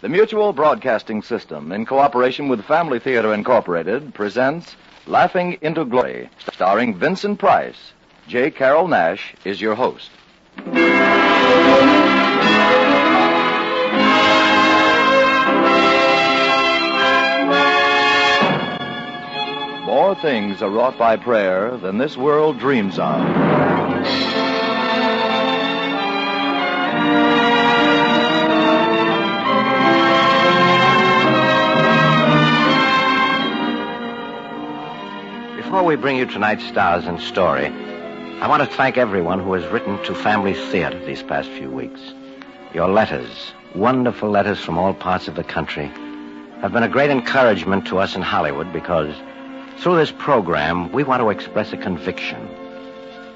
The Mutual Broadcasting System, in cooperation with Family Theater Incorporated, presents Laughing into Glory, starring Vincent Price. J. Carrol Naish is your host. More things are wrought by prayer than this world dreams of. Before we bring you tonight's stars and story, I want to thank everyone who has written to Family Theater these past few weeks. Your letters, wonderful letters from all parts of the country, have been a great encouragement to us in Hollywood because through this program, we want to express a conviction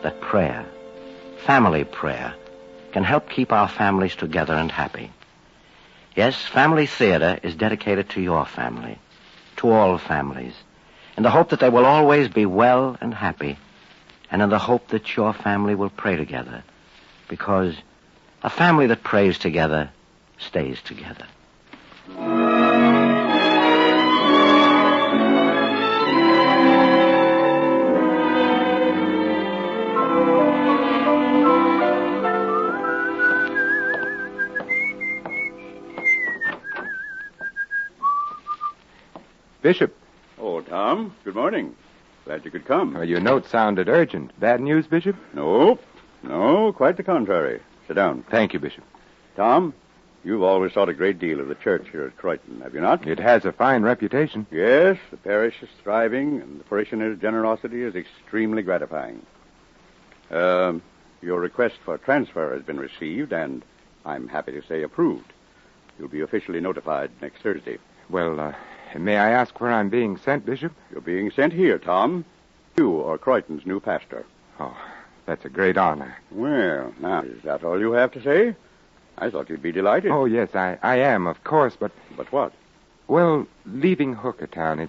that prayer, family prayer, can help keep our families together and happy. Yes, Family Theater is dedicated to your family, to all families, in the hope that they will always be well and happy, and in the hope that your family will pray together, because a family that prays together stays together. Bishop. Oh, Tom, good morning. Glad you could come. Well, your note sounded urgent. Bad news, Bishop? No, quite the contrary. Sit down. Thank you, Bishop. Tom, you've always thought a great deal of the church here at Croydon, have you not? It has a fine reputation. Yes, the parish is thriving, and the parishioners' generosity is extremely gratifying. Your request for transfer has been received, and I'm happy to say approved. You'll be officially notified next Thursday. Well, may I ask where I'm being sent, Bishop? You're being sent here, Tom. You are Croydon's new pastor. Oh, that's a great honor. Well, now, is that all you have to say? I thought you'd be delighted. Oh, yes, I am, of course, but... But what? Well, leaving Hookertown,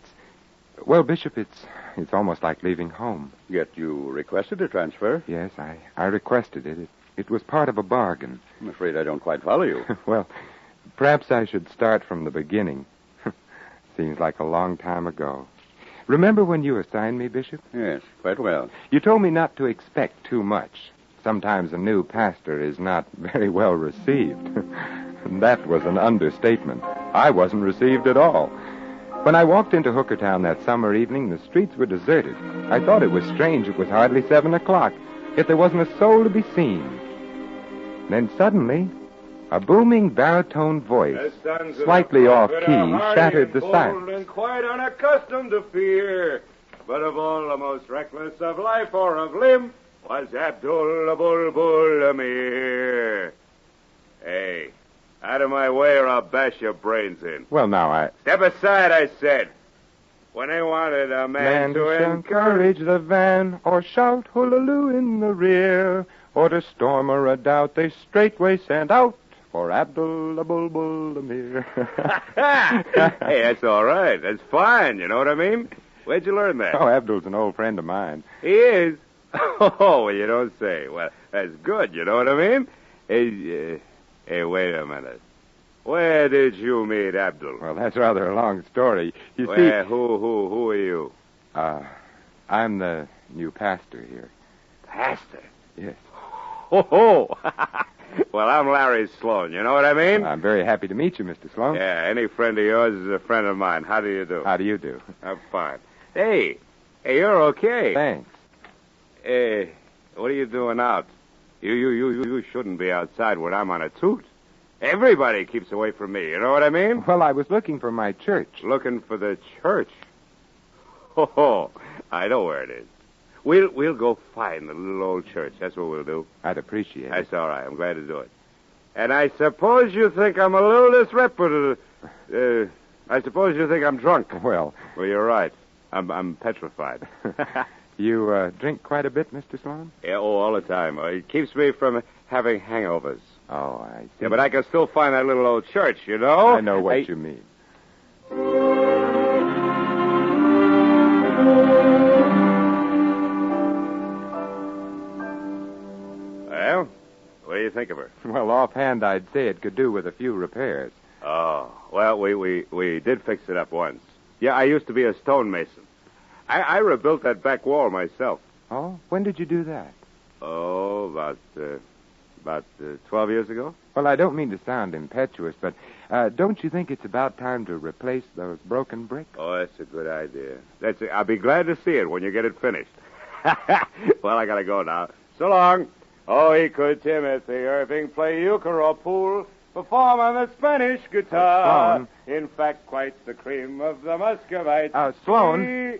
Well, Bishop, it's almost like leaving home. Yet you requested a transfer. Yes, I requested it. It was part of a bargain. I'm afraid I don't quite follow you. Well, perhaps I should start from the beginning. Seems like a long time ago. Remember when you assigned me, Bishop? Yes, quite well. You told me not to expect too much. Sometimes a new pastor is not very well received. That was an understatement. I wasn't received at all. When I walked into Hookertown that summer evening, the streets were deserted. I thought it was strange. It was hardly 7 o'clock, yet there wasn't a soul to be seen. Then suddenly, a booming baritone voice, slightly off-key, shattered the silence. And quite unaccustomed to fear, but of all the most reckless of life or of limb, was Abdul Bulbul Amir. Hey, out of my way or I'll bash your brains in. Well, now, Step aside, I said. When they wanted a man to encourage the van, or shout hoolaloo in the rear, or to storm a redoubt, they straightway sent out for Abdul Bulbul Amir. Hey, that's all right. That's fine, you know what I mean? Where'd you learn that? Oh, Abdul's an old friend of mine. He is? Oh, well, you don't say. Well, that's good, you know what I mean? Hey, wait a minute. Where did you meet Abdul? Well, that's rather a long story. You see... Who are you? I'm the new pastor here. Pastor? Yes. Oh. Well, I'm Larry Sloan. You know what I mean? I'm very happy to meet you, Mr. Sloan. Yeah, any friend of yours is a friend of mine. How do you do? How do you do? I'm fine. Hey, you're okay. Thanks. What are you doing out? You shouldn't be outside when I'm on a toot. Everybody keeps away from me. You know what I mean? Well, I was looking for my church. Looking for the church? Oh, I know where it is. We'll go find the little old church. That's what we'll do. I'd appreciate it. That's all right. I'm glad to do it. And I suppose you think I'm a little disreputable. I suppose you think I'm drunk. Well, you're right. I'm petrified. You drink quite a bit, Mr. Sloan? Yeah, all the time. It keeps me from having hangovers. Oh, I see. Yeah, but I can still find that little old church, you know? I know what you mean. Well, what do you think of her? Well, offhand, I'd say it could do with a few repairs. Oh, well, we did fix it up once. Yeah, I used to be a stonemason. I rebuilt that back wall myself. Oh? When did you do that? Oh, about 12 years ago. Well, I don't mean to sound impetuous, but don't you think it's about time to replace those broken bricks? Oh, that's a good idea. I'll be glad to see it when you get it finished. Well, I gotta go now. So long. Oh, he could Timothy Irving play euchre or pool, perform on the Spanish guitar. Sloan. In fact, quite the cream of the Muscovite. Sloan.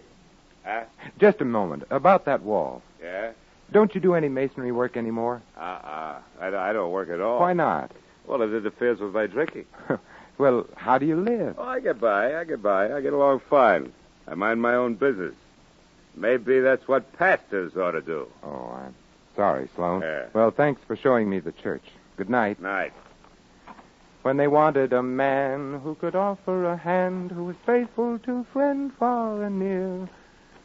Huh? Just a moment. About that wall. Yeah? Don't you do any masonry work anymore? I don't work at all. Why not? Well, it interferes with my drinking. Well, how do you live? Oh, I get by. I get along fine. I mind my own business. Maybe that's what pastors ought to do. Oh, I'm sorry, Sloan. Yeah. Well, thanks for showing me the church. Good night. Night. When they wanted a man who could offer a hand, who was faithful to friend far and near,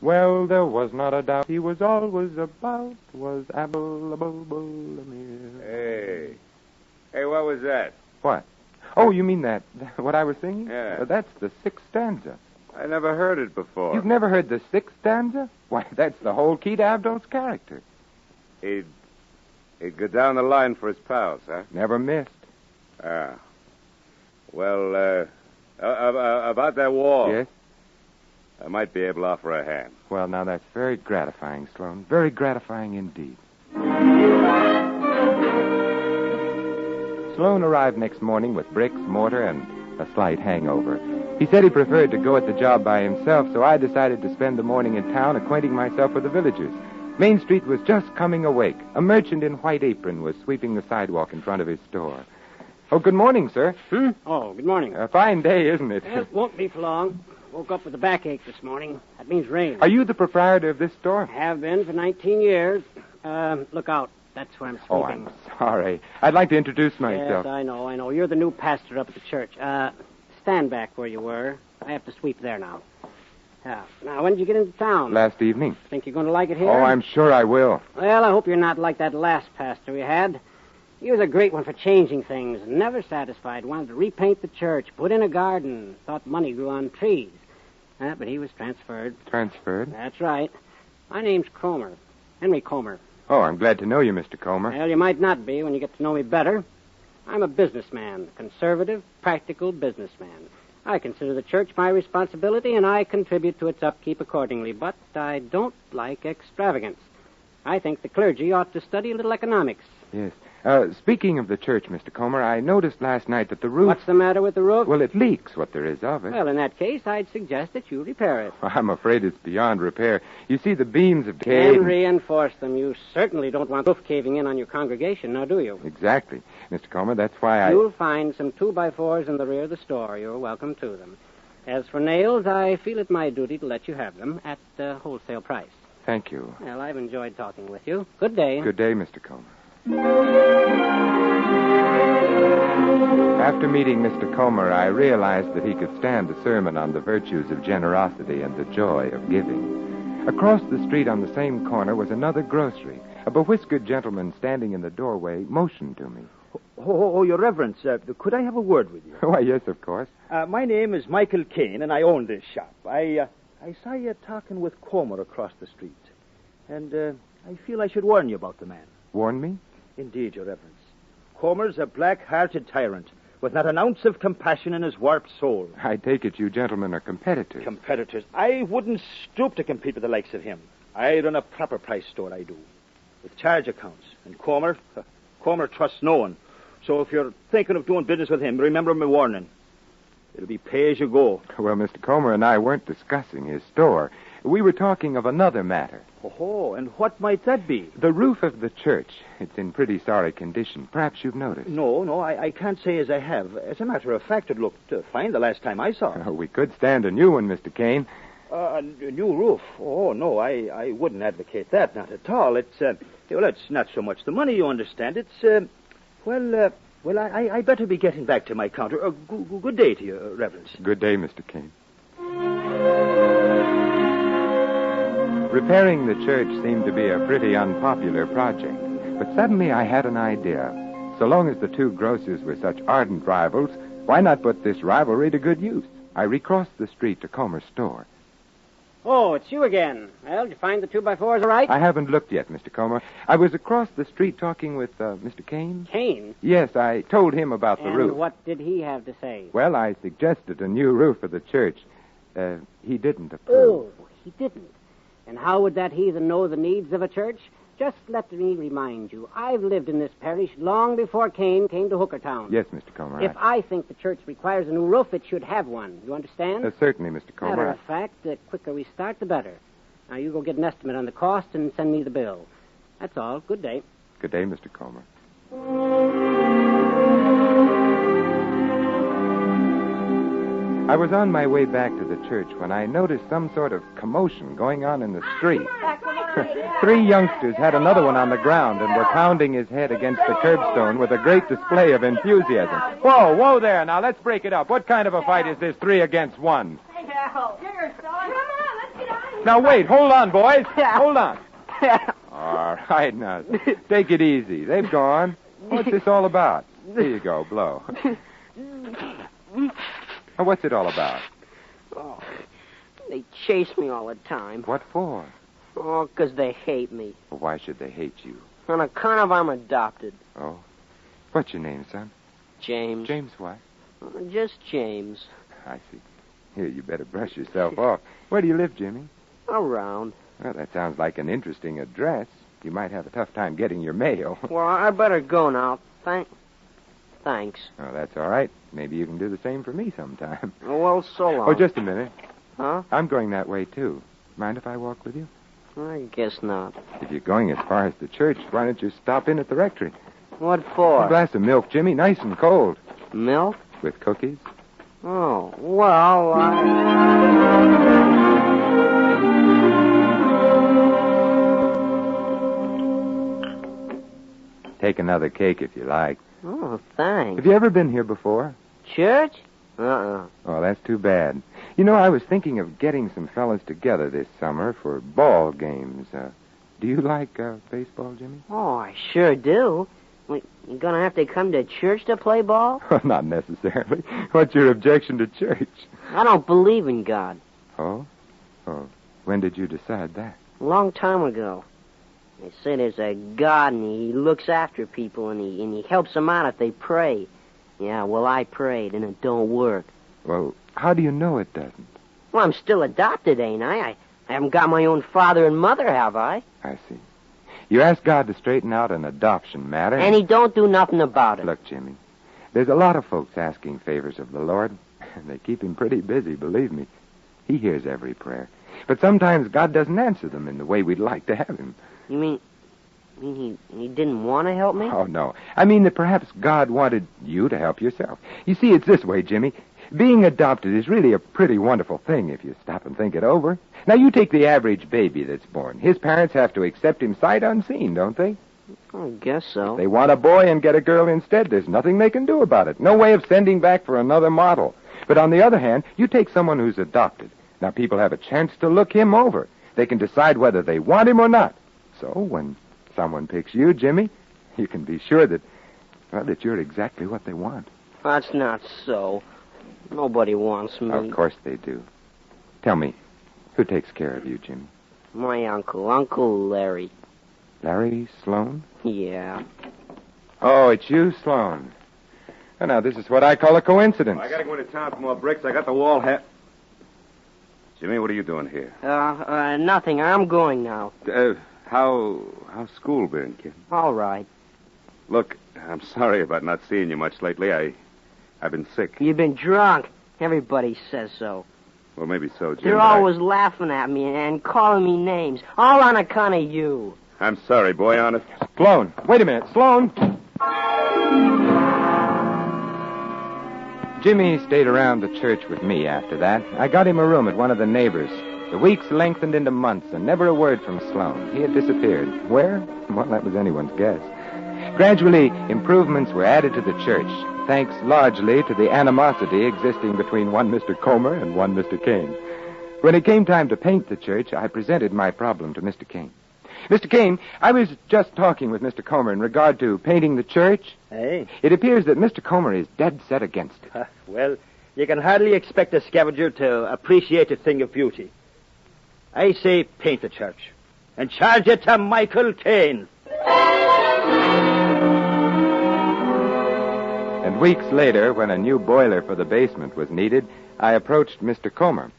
well, there was not a doubt he was always about, was Abel Amir. Hey, what was that? What? Oh, you mean that, what I was singing? Yeah. That's the sixth stanza. I never heard it before. You've never heard the sixth stanza? Why, that's the whole key to Abdul's character. He'd go down the line for his pals, huh? Never missed. Ah. Well, about that wall. Yes? I might be able to offer a hand. Well, now that's very gratifying, Sloan. Very gratifying indeed. Sloan arrived next morning with bricks, mortar, and a slight hangover. He said he preferred to go at the job by himself, so I decided to spend the morning in town acquainting myself with the villagers. Main Street was just coming awake. A merchant in white apron was sweeping the sidewalk in front of his store. Oh, good morning, sir. Oh, good morning. A fine day, isn't it? It won't be for long. Woke up with a backache this morning. That means rain. Are you the proprietor of this store? Have been for 19 years. Look out. That's where I'm sleeping. Oh, I'm sorry. I'd like to introduce myself. Yes, I know. You're the new pastor up at the church. Stand back where you were. I have to sweep there now. Now, when did you get into town? Last evening. Think you're going to like it here? Oh, I'm sure I will. Well, I hope you're not like that last pastor we had. He was a great one for changing things. Never satisfied. Wanted to repaint the church, put in a garden. Thought money grew on trees. But he was transferred. Transferred? That's right. My name's Cromer. Henry Comer. Oh, I'm glad to know you, Mr. Comer. Well, you might not be when you get to know me better. I'm a businessman, conservative, practical businessman. I consider the church my responsibility, and I contribute to its upkeep accordingly. But I don't like extravagance. I think the clergy ought to study a little economics. Yes. Speaking of the church, Mr. Comer, I noticed last night that the roof... What's the matter with the roof? Well, it leaks, what there is of it. Well, in that case, I'd suggest that you repair it. I'm afraid it's beyond repair. You see, the beams have decayed. And reinforce them. You certainly don't want roof caving in on your congregation, now do you? Exactly. Mr. Comer, that's why You'll find some 2x4s in the rear of the store. You're welcome to them. As for nails, I feel it my duty to let you have them at wholesale price. Thank you. Well, I've enjoyed talking with you. Good day. Good day, Mr. Comer. After meeting Mr. Comer, I realized that he could stand a sermon on the virtues of generosity and the joy of giving. Across the street on the same corner was another grocery. A bewhiskered gentleman standing in the doorway motioned to me. Oh, Your Reverence, could I have a word with you? Why, yes, of course. My name is Michael Kane, and I own this shop. I saw you talking with Comer across the street, and I feel I should warn you about the man. Warn me? Indeed, Your Reverence. Comer's a black-hearted tyrant with not an ounce of compassion in his warped soul. I take it you gentlemen are competitors. Competitors? I wouldn't stoop to compete with the likes of him. I run a proper price store, I do, with charge accounts. And Comer trusts no one. So if you're thinking of doing business with him, remember my warning. It'll be pay as you go. Well, Mr. Comer and I weren't discussing his store. We were talking of another matter. Oh, and what might that be? The roof of the church. It's in pretty sorry condition. Perhaps you've noticed. No, I can't say as I have. As a matter of fact, it looked fine the last time I saw it. We could stand a new one, Mr. Kane. A new roof? Oh, no, I wouldn't advocate that, not at all. It's not so much the money, you understand. It's, well, I better be getting back to my counter. Good day to you, Reverence. Good day, Mr. Kane. Repairing the church seemed to be a pretty unpopular project, but suddenly I had an idea. So long as the two grocers were such ardent rivals, Why not put this rivalry to good use? I recrossed the street to Comer's store. Oh, it's you again. Well, did you find the 2x4s all right? I haven't looked yet, Mr. Comer. I was across the street talking with Mr. Kane. Kane? Yes, I told him about the roof. And what did he have to say? Well, I suggested a new roof for the church. He didn't approve. Oh, he didn't. And how would that heathen know the needs of a church? Just let me remind you, I've lived in this parish long before Kane came to Hookertown. Yes, Mr. Comer. If I think the church requires a new roof, it should have one. You understand? Certainly, Mr. Comer. Matter of fact, the quicker we start, the better. Now, you go get an estimate on the cost and send me the bill. That's all. Good day. Good day, Mr. Comer. I was on my way back to the church when I noticed some sort of commotion going on in the street. 3 youngsters had another one on the ground and were pounding his head against the curbstone with a great display of enthusiasm. Whoa there. Now, let's break it up. What kind of a fight is this 3 against 1? Here, son. Come on, let's get on. Now, wait. Hold on, boys. Hold on. All right, now, take it easy. They've gone. What's this all about? Here you go. Blow. Now, what's it all about? Oh, they chase me all the time. What for? Oh, 'cause they hate me. Well, why should they hate you? On account of I'm adopted. Oh. What's your name, son? James. James what? Just James. I see. Here, you better brush yourself off. Where do you live, Jimmy? Around. Well, that sounds like an interesting address. You might have a tough time getting your mail. Well, I better go now. Thanks. Oh, that's all right. Maybe you can do the same for me sometime. Well, so long. Oh, just a minute. Huh? I'm going that way, too. Mind if I walk with you? I guess not. If you're going as far as the church, why don't you stop in at the rectory? What for? A glass of milk, Jimmy, nice and cold. Milk? With cookies? Oh, well, Take another cake if you like. Oh, thanks. Have you ever been here before? Church? Uh-uh. Oh, that's too bad. You know, I was thinking of getting some fellas together this summer for ball games. Do you like baseball, Jimmy? Oh, I sure do. You gonna have to come to church to play ball? Not necessarily. What's your objection to church? I don't believe in God. Oh? Oh. When did you decide that? A long time ago. They say there's a God and he looks after people and he helps them out if they pray. Yeah, well, I prayed and it don't work. Well, how do you know it doesn't? Well, I'm still adopted, ain't I? I haven't got my own father and mother, have I? I see. You asked God to straighten out an adoption matter. And he don't do nothing about it. Look, Jimmy, there's a lot of folks asking favors of the Lord, and they keep him pretty busy, believe me. He hears every prayer. But sometimes God doesn't answer them in the way we'd like to have him. You mean he didn't want to help me? Oh, no. I mean that perhaps God wanted you to help yourself. You see, it's this way, Jimmy. Being adopted is really a pretty wonderful thing if you stop and think it over. Now, you take the average baby that's born. His parents have to accept him sight unseen, don't they? I guess so. If they want a boy and get a girl instead, there's nothing they can do about it. No way of sending back for another model. But on the other hand, you take someone who's adopted. Now, people have a chance to look him over. They can decide whether they want him or not. So, when someone picks you, Jimmy, you can be sure that you're exactly what they want. That's not so. Nobody wants me. Of course they do. Tell me, who takes care of you, Jimmy? My uncle, Uncle Larry. Larry Sloan? Yeah. Oh, it's you, Sloan. Oh, now, this is what I call a coincidence. I gotta go into town for more bricks. I got the wall hat. Jimmy, what are you doing here? Nothing. I'm going now. How's school been, kid? All right. Look, I'm sorry about not seeing you much lately. I've been sick. You've been drunk. Everybody says so. Well, maybe so, Jim. They're always laughing at me and calling me names, all on account of you. I'm sorry, boy, honest. Sloan, wait a minute. Sloan! Jimmy stayed around the church with me after that. I got him a room at one of the neighbors. The weeks lengthened into months, and never a word from Sloan. He had disappeared. Where? Well, that was anyone's guess. Gradually, improvements were added to the church, thanks largely to the animosity existing between one Mr. Comer and one Mr. Kane. When it came time to paint the church, I presented my problem to Mr. Kane. Mr. Kane, I was just talking with Mr. Comer in regard to painting the church. Hey? It appears that Mr. Comer is dead set against it. Well, you can hardly expect a scavenger to appreciate a thing of beauty. I say paint the church. And charge it to Michael Kane. And weeks later, when a new boiler for the basement was needed, I approached Mr. Comer.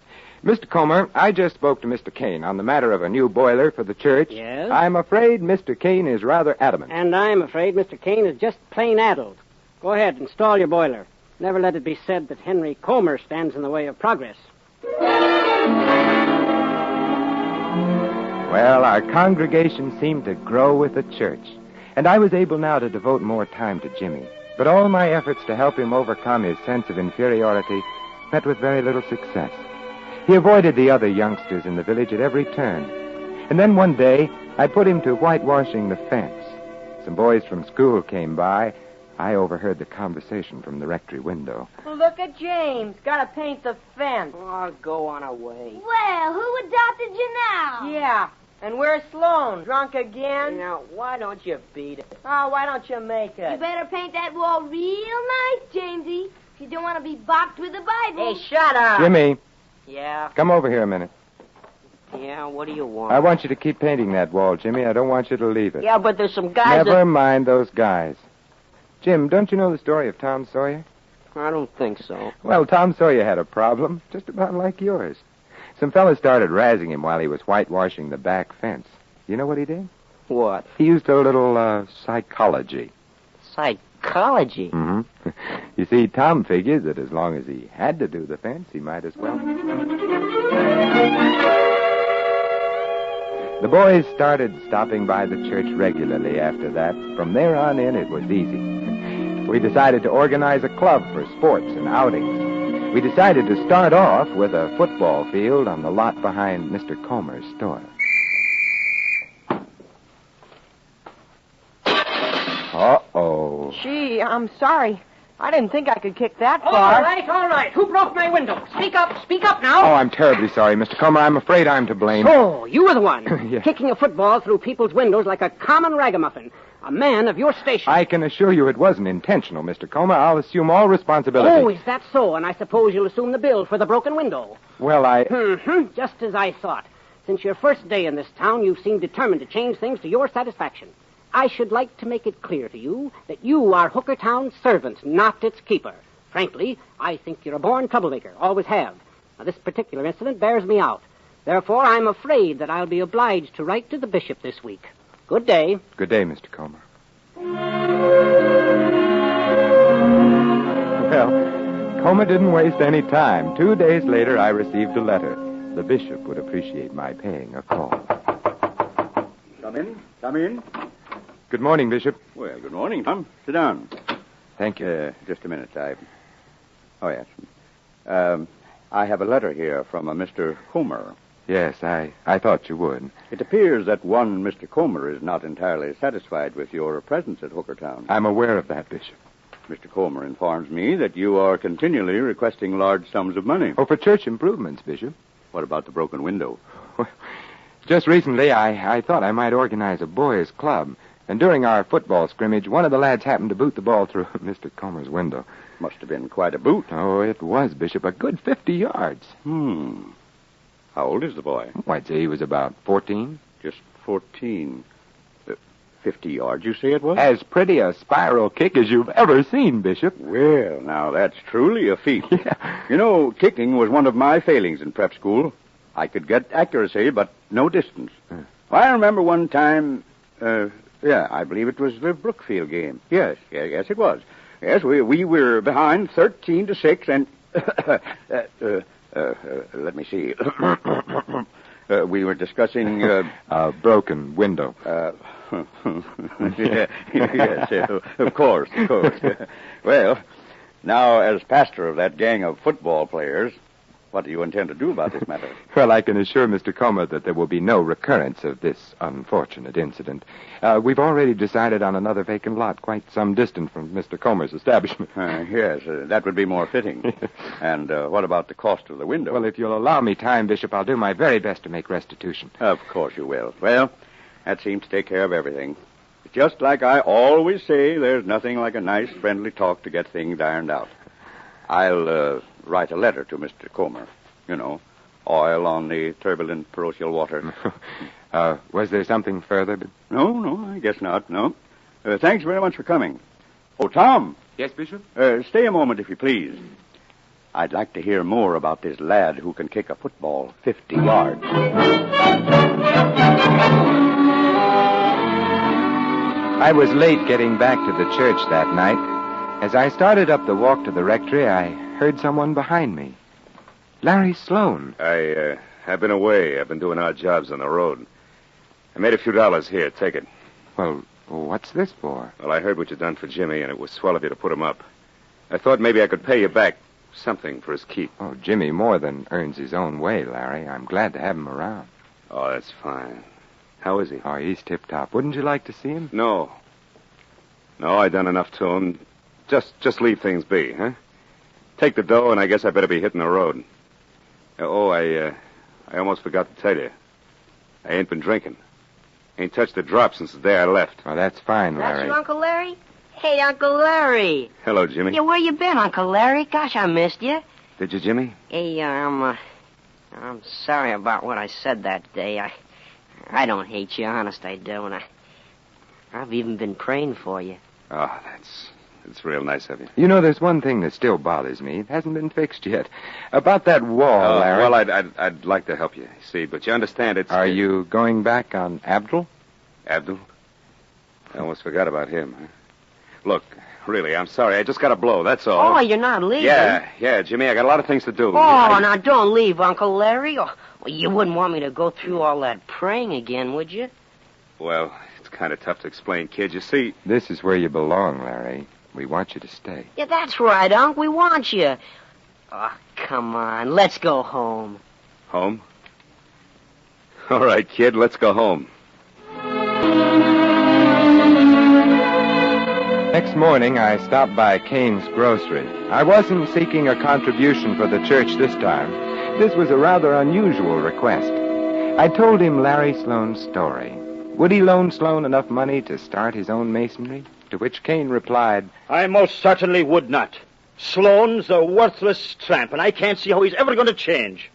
Mr. Comer, I just spoke to Mr. Kane on the matter of a new boiler for the church. Yes? I'm afraid Mr. Kane is rather adamant. And I'm afraid Mr. Kane is just plain addled. Go ahead, install your boiler. Never let it be said that Henry Comer stands in the way of progress. Well, our congregation seemed to grow with the church, and I was able now to devote more time to Jimmy. But all my efforts to help him overcome his sense of inferiority met with very little success. He avoided the other youngsters in the village at every turn. And then one day, I put him to whitewashing the fence. Some boys from school came by. I overheard the conversation from the rectory window. Well, look at James. Gotta paint the fence. Oh, go on away. Well, who adopted you now? Yeah. And where's Sloan? Drunk again? Now, why don't you beat it? Oh, why don't you make it? You better paint that wall real nice, Jamesy, if you don't want to be boxed with the Bible. Hey, shut up. Jimmy, Yeah? come over here a minute. Yeah, what do you want? I want you to keep painting that wall, Jimmy. I don't want you to leave it. Yeah, but there's some guys Never mind those guys. Jim, don't you know the story of Tom Sawyer? I don't think so. Well, Tom Sawyer had a problem, just about like yours. Some fellas started razzing him while he was whitewashing the back fence. You know what he did? What? He used a little, psychology. Psychology? Mm-hmm. You see, Tom figured that as long as he had to do the fence, he might as well. The boys started stopping by the church regularly after that. From there on in, it was easy. We decided to organize a club for sports and outings. We decided to start off with a football field on the lot behind Mr. Comer's store. Uh-oh. Gee, I'm sorry. I didn't think I could kick that All far. right. Who broke my window? Speak up now. Oh, I'm terribly sorry, Mr. Comer. I'm afraid I'm to blame. Oh, you were the one. Yeah. Kicking a football through people's windows like a common ragamuffin. A man of your station. I can assure you it wasn't intentional, Mr. Comer. I'll assume all responsibility. Oh, is that so? And I suppose you'll assume the bill for the broken window. Well, Just as I thought. Since your first day in this town, you've seemed determined to change things to your satisfaction. I should like to make it clear to you that you are Hooker Town's servant, not its keeper. Frankly, I think you're a born troublemaker. Always have. Now, this particular incident bears me out. Therefore, I'm afraid that I'll be obliged to write to the bishop this week. Good day. Good day, Mr. Comer. Well, Comer didn't waste any time. 2 days later, I received a letter. The bishop would appreciate my paying a call. Come in. Come in. Good morning, Bishop. Well, good morning, Tom. Sit down. Thank you. Just a minute. Oh, yes. I have a letter here from a Mr. Comer. Yes, I thought you would. It appears that one Mr. Comer is not entirely satisfied with your presence at Hookertown. I'm aware of that, Bishop. Mr. Comer informs me that you are continually requesting large sums of money. Oh, for church improvements, Bishop. What about the broken window? Just recently, I thought I might organize a boys' club. And during our football scrimmage, one of the lads happened to boot the ball through Mr. Comer's window. Must have been quite a boot. Oh, it was, Bishop. A good 50 yards. How old is the boy? I'd say he was about 14. Just 14. 50 yards, you say it was? As pretty a spiral kick as you've ever seen, Bishop. Well, now, that's truly a feat. Yeah. You know, kicking was one of my failings in prep school. I could get accuracy, but no distance. I remember one time, I believe it was the Brookfield game. Yes, it was. Yes, we were behind 13-6, and let me see. We were discussing a broken window. Yes, of course. Well, now, as pastor of that gang of football players, what do you intend to do about this matter? Well, I can assure Mr. Comer that there will be no recurrence of this unfortunate incident. We've already decided on another vacant lot quite some distance from Mr. Comer's establishment. Yes, that would be more fitting. And what about the cost of the window? Well, if you'll allow me time, Bishop, I'll do my very best to make restitution. Of course you will. Well, That seems to take care of everything. Just like I always say, there's nothing like a nice, friendly talk to get things ironed out. I'll write a letter to Mr. Comer. You know, oil on the turbulent parochial water. Was there something further? No, I guess not, no. Thanks very much for coming. Oh, Tom. Yes, Bishop? Stay a moment, if you please. I'd like to hear more about this lad who can kick a football 50 yards. I was late getting back to the church that night. As I started up the walk to the rectory, I heard someone behind me. Larry Sloan. I've been away. I've been doing odd jobs on the road. I made a few dollars here. Take it. Well, what's this for? Well, I heard what you done for Jimmy, and it was swell of you to put him up. I thought maybe I could pay you back something for his keep. Oh, Jimmy more than earns his own way, Larry. I'm glad to have him around. Oh, that's fine. How is he? Oh, he's tip-top. Wouldn't you like to see him? No, I done enough to him. Just leave things be, huh? Take the dough, and I guess I better be hitting the road. I almost forgot to tell you. I ain't been drinking. Ain't touched a drop since the day I left. Oh, that's fine, Larry. That's you, Uncle Larry? Hey, Uncle Larry. Hello, Jimmy. Yeah, where you been, Uncle Larry? Gosh, I missed you. Did you, Jimmy? Hey, I'm sorry about what I said that day. I don't hate you, honest I do, and I've even been praying for you. Oh, that's real nice of you. You know, there's one thing that still bothers me. It hasn't been fixed yet. About that wall, Larry. Well, I'd like to help you, see, but you understand it's... Are you going back on Abdul? Abdul? I almost forgot about him. Huh? Look, really, I'm sorry. I just got a blow, that's all. Oh, you're not leaving? Yeah, Jimmy, I got a lot of things to do. Oh, now don't leave, Uncle Larry. Oh, well, you wouldn't want me to go through all that praying again, would you? Well, it's kind of tough to explain, kid. You see... This is where you belong, Larry. We want you to stay. Yeah, that's right, Unc. We want you. Oh, come on. Let's go home. Home? All right, kid, let's go home. Next morning, I stopped by Kane's grocery. I wasn't seeking a contribution for the church this time. This was a rather unusual request. I told him Larry Sloan's story. Would he loan Sloan enough money to start his own masonry? To which Kane replied, I most certainly would not. Sloan's a worthless tramp, and I can't see how he's ever going to change.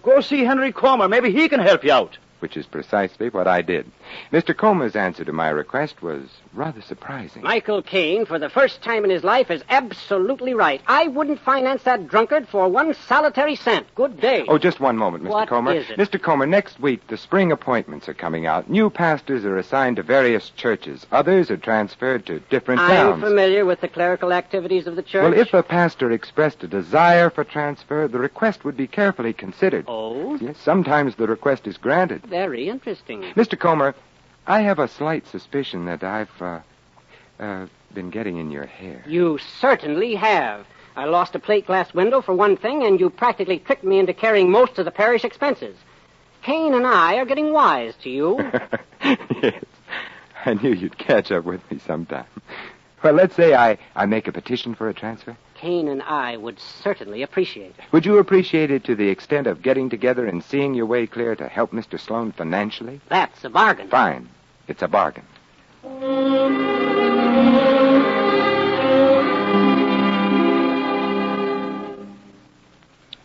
Go see Henry Comer. Maybe he can help you out. Which is precisely what I did. Mr. Comer's answer to my request was rather surprising. Michael Kane, for the first time in his life, is absolutely right. I wouldn't finance that drunkard for one solitary cent. Good day. Oh, just one moment, Mr. What Comer. is it? Mr. Comer, next week, the spring appointments are coming out. New pastors are assigned to various churches. Others are transferred to different towns. I'm familiar with the clerical activities of the church. Well, if a pastor expressed a desire for transfer, the request would be carefully considered. Oh? Yes, sometimes the request is granted. Very interesting. Mr. Comer, I have a slight suspicion that I've been getting in your hair. You certainly have. I lost a plate glass window for one thing, and you practically tricked me into carrying most of the parish expenses. Kane and I are getting wise to you. Yes. I knew you'd catch up with me sometime. Well, let's say I make a petition for a transfer. Kane and I would certainly appreciate it. Would you appreciate it to the extent of getting together and seeing your way clear to help Mr. Sloan financially? That's a bargain. Fine. It's a bargain.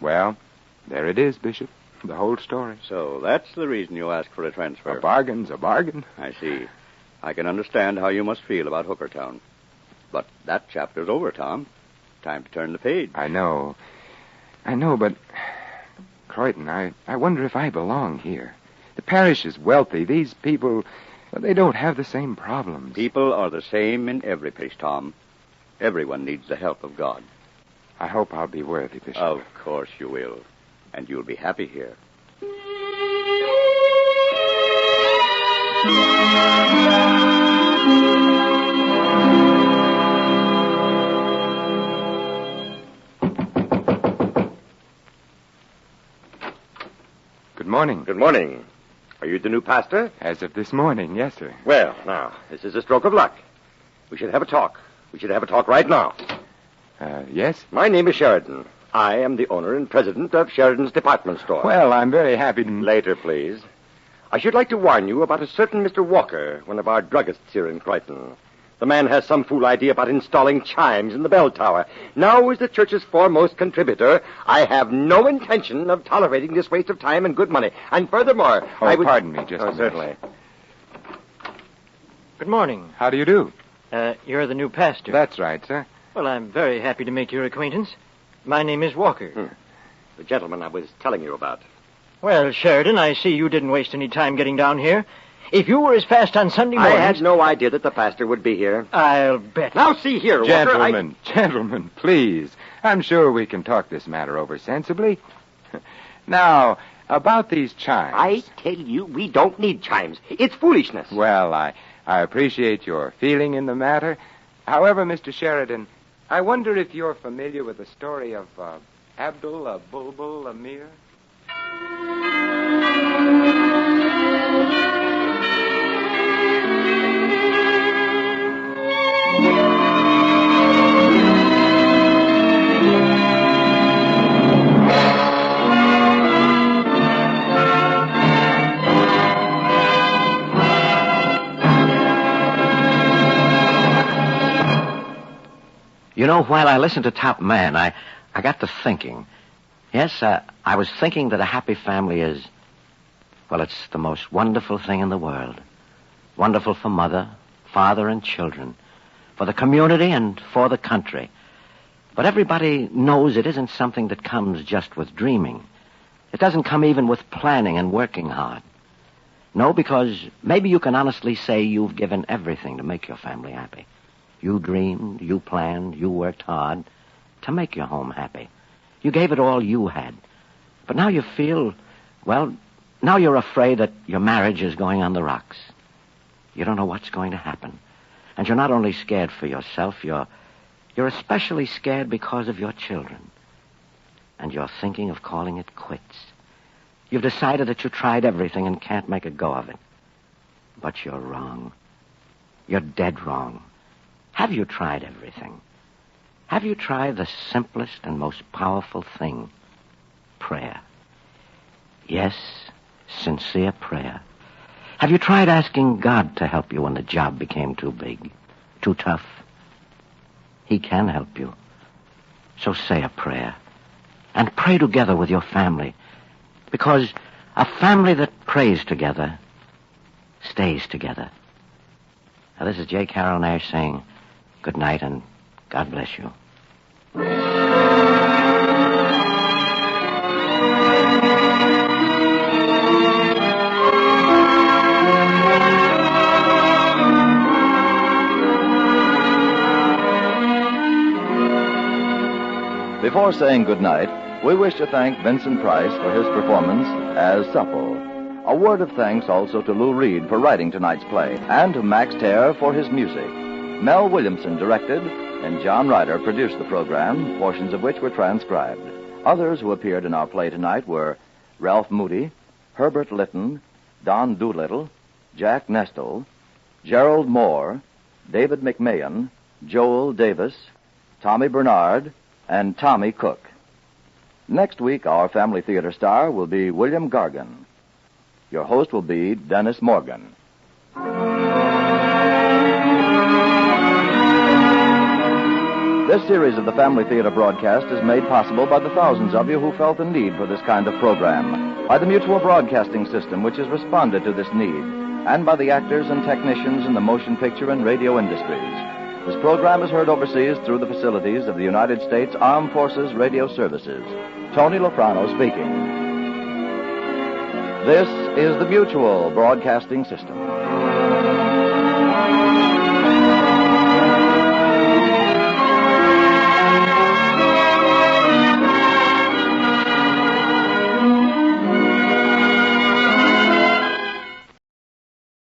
Well, there it is, Bishop. The whole story. So that's the reason you asked for a transfer. A bargain's a bargain. I see. I can understand how you must feel about Hookertown. But that chapter's over, Tom. Time to turn the page. I know, but... Croydon, I wonder if I belong here. The parish is wealthy. These people, well, they don't have the same problems. People are the same in every place, Tom. Everyone needs the help of God. I hope I'll be worthy, Bishop. Of course you will. And you'll be happy here. Good morning. Good morning. Are you the new pastor? As of this morning, yes, sir. Well, now, this is a stroke of luck. We should have a talk. We should have a talk right now. Yes? My name is Sheridan. I am the owner and president of Sheridan's Department Store. Well, I'm very happy to... Later, please. I should like to warn you about a certain Mr. Walker, one of our druggists here in Crichton. The man has some fool idea about installing chimes in the bell tower. Now, as the church's foremost contributor, I have no intention of tolerating this waste of time and good money. And furthermore, I would... Pardon me just a minute. Certainly. Good morning. How do you do? You're the new pastor. That's right, sir. Well, I'm very happy to make your acquaintance. My name is Walker. The gentleman I was telling you about. Well, Sheridan, I see you didn't waste any time getting down here. If you were as fast on Sunday mornings... I had no idea that the pastor would be here. I'll bet. Now, see here, Gentlemen, Walker, gentlemen, please. I'm sure we can talk this matter over sensibly. Now, about these chimes... I tell you, we don't need chimes. It's foolishness. Well, I appreciate your feeling in the matter. However, Mr. Sheridan, I wonder if you're familiar with the story of Abdul Bulbul Amir? You know, while I listened to Top Man, I got to thinking. Yes, I was thinking that a happy family is, well, it's the most wonderful thing in the world. Wonderful for mother, father, and children, for the community and for the country. But everybody knows it isn't something that comes just with dreaming. It doesn't come even with planning and working hard. No, because maybe you can honestly say you've given everything to make your family happy. You dreamed, you planned, you worked hard to make your home happy. You gave it all you had. But now you feel, well, now you're afraid that your marriage is going on the rocks. You don't know what's going to happen. And you're not only scared for yourself, you're especially scared because of your children. And you're thinking of calling it quits. You've decided that you tried everything and can't make a go of it. But you're wrong. You're dead wrong. Have you tried everything? Have you tried the simplest and most powerful thing? Prayer. Yes, sincere prayer. Have you tried asking God to help you when the job became too big, too tough? He can help you. So say a prayer. And pray together with your family. Because a family that prays together stays together. Now, this is J. Carrol Naish saying good night and God bless you. Before saying goodnight, we wish to thank Vincent Price for his performance as Supple. A word of thanks also to Lou Reed for writing tonight's play, and to Max Terre for his music. Mel Williamson directed, and John Ryder produced the program, portions of which were transcribed. Others who appeared in our play tonight were Ralph Moody, Herbert Lytton, Don Doolittle, Jack Nestle, Gerald Moore, David McMahon, Joel Davis, Tommy Bernard, and Tommy Cook. Next week, our Family Theater star will be William Gargan. Your host will be Dennis Morgan. This series of the Family Theater broadcast is made possible by the thousands of you who felt the need for this kind of program, by the Mutual Broadcasting System, which has responded to this need, and by the actors and technicians in the motion picture and radio industries. This program is heard overseas through the facilities of the United States Armed Forces Radio Services. Tony Loprano speaking. This is the Mutual Broadcasting System.